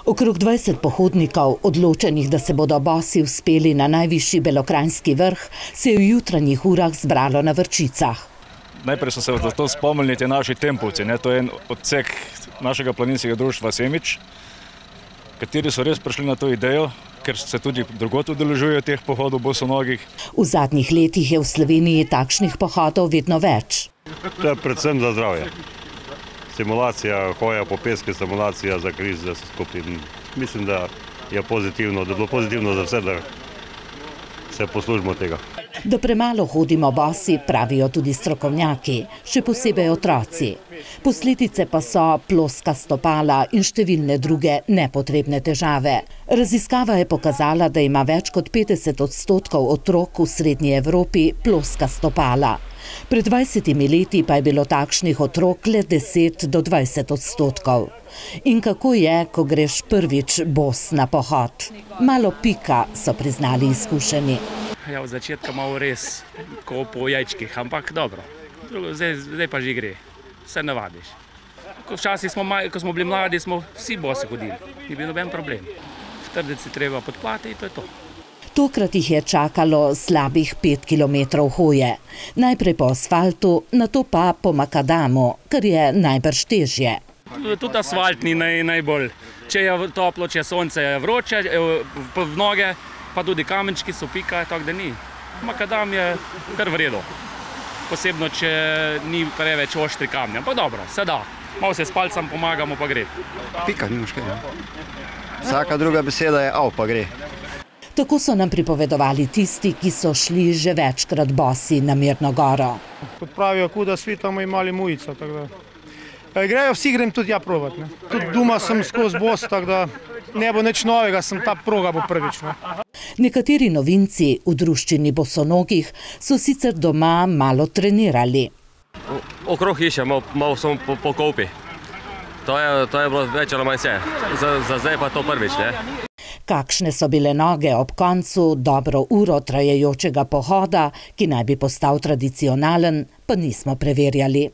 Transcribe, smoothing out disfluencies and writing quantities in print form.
Okrog 20 pohodnikov, odločenih, da se bodo bosi uspeli na najvišji belokranjski vrh, se je v jutranjih urah zbralo na Vrčicah. Najprej so se zato spomnili te naši tempovci. To je en odsek našega planinskega društva Semič, kateri so res prišli na to idejo, ker se tudi drugod udeležujejo teh pohodov bosonogih. V zadnjih letih je v Sloveniji takšnih pohodov vedno več. To je predvsem za zdravje. Simulacija, hoja po pesku, simulacija za kriz, za vse skupaj. Mislim, da je pozitivno, da je bilo pozitivno za vse, da se poslužimo tega. Da premalo hodimo bosi, pravijo tudi strokovnjaki, še posebej otroci. Posledice pa so ploska stopala in številne druge nepotrebne težave. Raziskava je pokazala, da ima več kot 50% otrok v Srednji Evropi ploska stopala. Pred 20 leti pa je bilo takšnih otrok le 10 do 20%. In kako je, ko greš prvič bos na pohod? Malo pika, so priznali izkušeni. Ja, od začetka malo res, ko po jajčkih, ampak dobro. Zdaj pa že gre, se navadiš. Včasih, ko smo bili mladi, smo vsi bosi hodili, ni bil noben problem. V Trdeci treba podplati in to je to. Tokrat jih je čakalo slabih 5 kilometrov hoje. Najprej po asfaltu, nato pa po makadamu, kar je najbrž težje. Tudi asfalt ni najbolj. Če je toplo, če je sonce, je vroče, v noge, pa tudi kamenčki so pika, tako da ni. Makadam je kar v redu. Posebno, če ni preveč oštri kamnja. Pa dobro, se da. Malo se s palcem pomagamo, pa gre. Pika, nimaš kaj. Vsaka druga beseda je av, pa gre. Tako so nam pripovedovali tisti, ki so šli že večkrat bosi na Mirno goro. Kot pravijo, kuda svitamo imali mujico. Grejo, vsi grem tudi ja provat. Tudi doma sem skozi bos, tako da ne bo nič novega, sem ta proga bo prvič. Nekateri novinci v druščini bosonogih so sicer doma malo trenirali. Okrog hiše, malo sem po kopi. To je bilo več ali manj vse. Za zdaj pa to prvič, ne? Kakšne so bile noge ob koncu dobro uro trajajočega pohoda, ki naj bi postal tradicionalen, pa nismo preverjali.